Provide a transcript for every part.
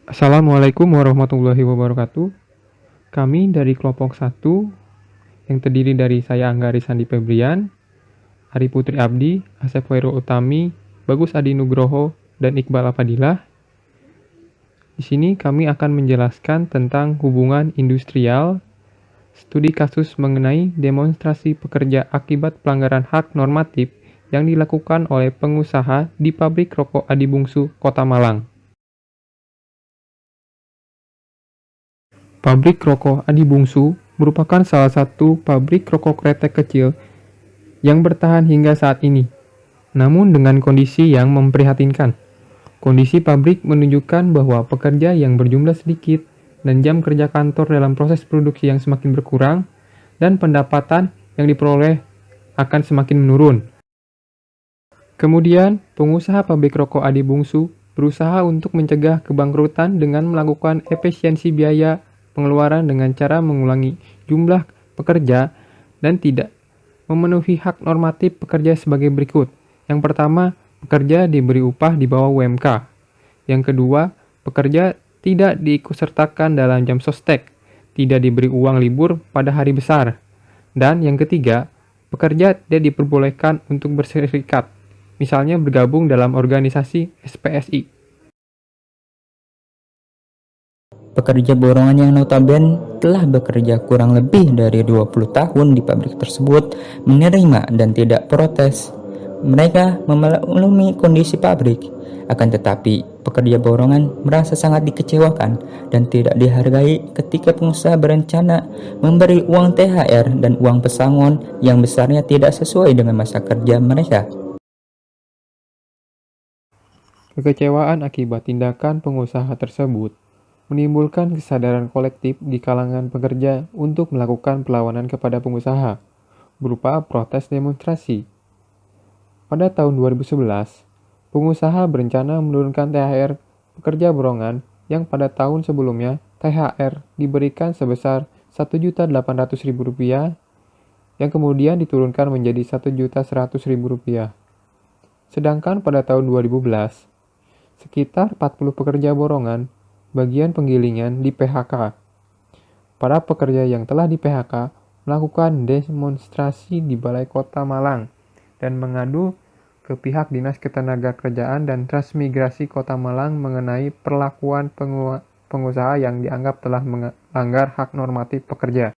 Assalamualaikum warahmatullahi wabarakatuh. Kami dari kelompok 1 yang terdiri dari saya Angga Risandi Febrian, Ari Putri Abdi, Asep Hoirul Utami, Bagus Adi Nugroho, dan Iqbal Afadilah. Di sini kami akan menjelaskan tentang hubungan industrial, studi kasus mengenai demonstrasi pekerja akibat pelanggaran hak normatif yang dilakukan oleh pengusaha di pabrik rokok Adi Bungsu, Kota Malang. Pabrik rokok Adi Bungsu merupakan salah satu pabrik rokok kretek kecil yang bertahan hingga saat ini, namun dengan kondisi yang memprihatinkan. Kondisi pabrik menunjukkan bahwa pekerja yang berjumlah sedikit dan jam kerja kantor dalam proses produksi yang semakin berkurang, dan pendapatan yang diperoleh akan semakin menurun. Kemudian, pengusaha pabrik rokok Adi Bungsu berusaha untuk mencegah kebangkrutan dengan melakukan efisiensi biaya pengeluaran dengan cara mengulangi jumlah pekerja dan tidak memenuhi hak normatif pekerja sebagai berikut. Yang pertama, pekerja diberi upah di bawah UMK. Yang kedua, pekerja tidak diikutsertakan dalam jam sostek, tidak diberi uang libur pada hari besar. Dan yang ketiga, pekerja tidak diperbolehkan untuk berserikat, misalnya bergabung dalam organisasi SPSI. Pekerja borongan yang notabene telah bekerja kurang lebih dari 20 tahun di pabrik tersebut menerima dan tidak protes. Mereka memaklumi kondisi pabrik, akan tetapi pekerja borongan merasa sangat dikecewakan dan tidak dihargai ketika pengusaha berencana memberi uang THR dan uang pesangon yang besarnya tidak sesuai dengan masa kerja mereka. Kekecewaan akibat tindakan pengusaha tersebut menimbulkan kesadaran kolektif di kalangan pekerja untuk melakukan perlawanan kepada pengusaha, berupa protes demonstrasi. Pada tahun 2011, pengusaha berencana menurunkan THR pekerja borongan yang pada tahun sebelumnya THR diberikan sebesar Rp1.800.000 yang kemudian diturunkan menjadi Rp1.100.000. Sedangkan pada tahun 2011, sekitar 40 pekerja borongan bagian penggilingan di PHK. Para pekerja yang telah di PHK melakukan demonstrasi di Balai Kota Malang dan mengadu ke pihak Dinas Ketenagakerjaan dan Transmigrasi Kota Malang mengenai perlakuan pengusaha yang dianggap telah melanggar hak normatif pekerja.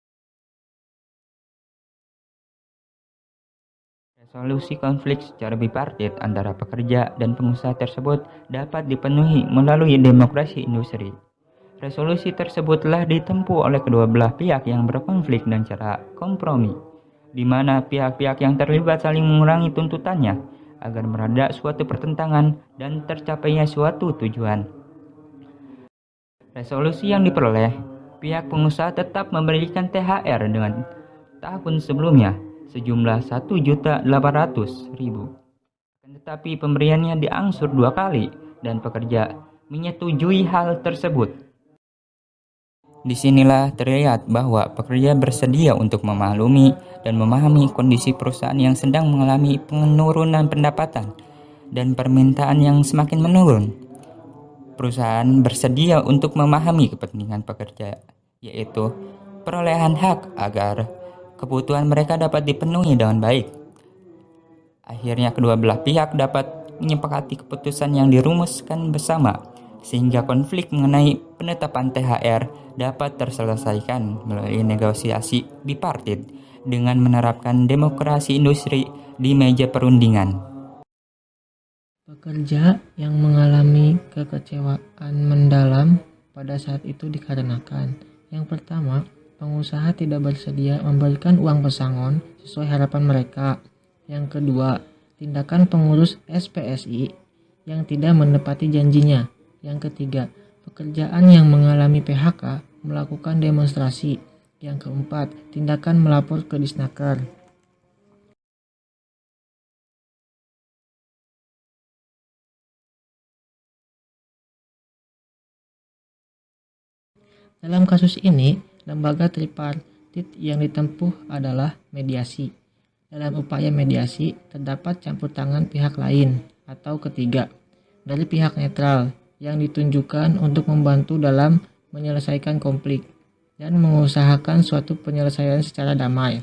Resolusi konflik secara bipartit antara pekerja dan pengusaha tersebut dapat dipenuhi melalui demokrasi industri. Resolusi tersebut telah ditempuh oleh kedua belah pihak yang berkonflik dengan cara kompromi, di mana pihak-pihak yang terlibat saling mengurangi tuntutannya agar mereda suatu pertentangan dan tercapainya suatu tujuan. Resolusi yang diperoleh, pihak pengusaha tetap memberikan THR dengan tahun sebelumnya sejumlah Rp1.800.000. Tetapi pemberiannya diangsur 2 kali dan pekerja menyetujui hal tersebut. Disinilah terlihat bahwa pekerja bersedia untuk memaklumi dan memahami kondisi perusahaan yang sedang mengalami penurunan pendapatan dan permintaan yang semakin menurun. Perusahaan bersedia untuk memahami kepentingan pekerja, yaitu perolehan hak agar kebutuhan mereka dapat dipenuhi dengan baik. Akhirnya kedua belah pihak dapat menyepakati keputusan yang dirumuskan bersama, sehingga konflik mengenai penetapan THR dapat terselesaikan melalui negosiasi bipartit dengan menerapkan demokrasi industri di meja perundingan. Pekerja yang mengalami kekecewaan mendalam pada saat itu dikarenakan yang pertama, pengusaha tidak bersedia memberikan uang pesangon sesuai harapan mereka. Yang kedua, tindakan pengurus SPSI yang tidak menepati janjinya. Yang ketiga, pekerjaan yang mengalami PHK melakukan demonstrasi. Yang keempat, tindakan melapor ke Disnaker. Dalam kasus ini, lembaga tripartit yang ditempuh adalah mediasi. Dalam upaya mediasi, terdapat campur tangan pihak lain atau ketiga dari pihak netral yang ditunjukkan untuk membantu dalam menyelesaikan konflik dan mengusahakan suatu penyelesaian secara damai.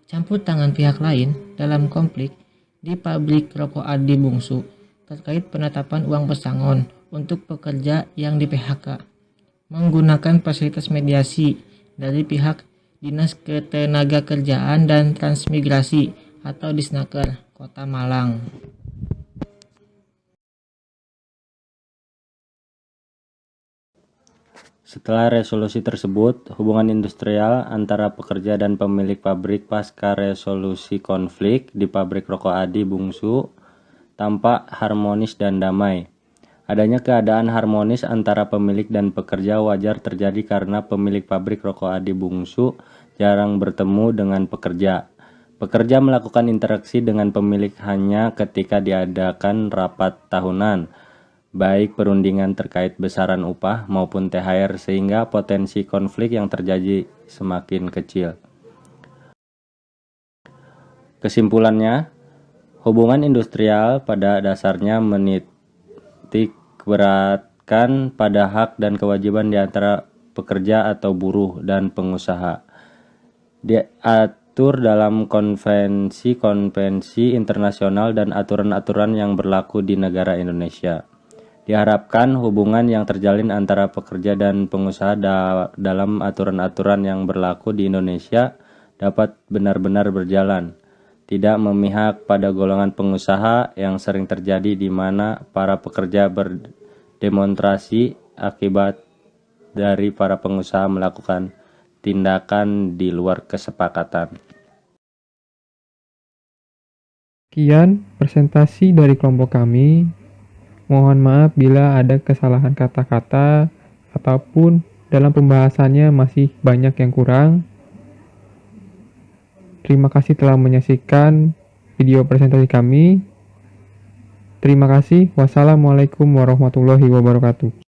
Campur tangan pihak lain dalam konflik di pabrik rokok Adi Bungsu terkait penetapan uang pesangon untuk pekerja yang di PHK, menggunakan fasilitas mediasi dari pihak Dinas Ketenagakerjaan dan Transmigrasi atau Disnaker Kota Malang. Setelah resolusi tersebut, hubungan industrial antara pekerja dan pemilik pabrik pasca resolusi konflik di pabrik rokok Adi Bungsu tampak harmonis dan damai. Adanya keadaan harmonis antara pemilik dan pekerja wajar terjadi karena pemilik pabrik rokok Adi Bungsu jarang bertemu dengan pekerja. Pekerja melakukan interaksi dengan pemilik hanya ketika diadakan rapat tahunan, baik perundingan terkait besaran upah maupun THR, sehingga potensi konflik yang terjadi semakin kecil. Kesimpulannya, hubungan industrial pada dasarnya menitik beratkan pada hak dan kewajiban di antara pekerja atau buruh dan pengusaha. Diatur dalam konvensi-konvensi internasional dan aturan-aturan yang berlaku di negara Indonesia. Diharapkan hubungan yang terjalin antara pekerja dan pengusaha dalam aturan-aturan yang berlaku di Indonesia dapat benar-benar berjalan, tidak memihak pada golongan pengusaha yang sering terjadi di mana para pekerja berdemonstrasi akibat dari para pengusaha melakukan tindakan di luar kesepakatan. Sekian presentasi dari kelompok kami. Mohon maaf bila ada kesalahan kata-kata ataupun dalam pembahasannya masih banyak yang kurang. Terima kasih telah menyaksikan video presentasi kami. Terima kasih. Wassalamualaikum warahmatullahi wabarakatuh.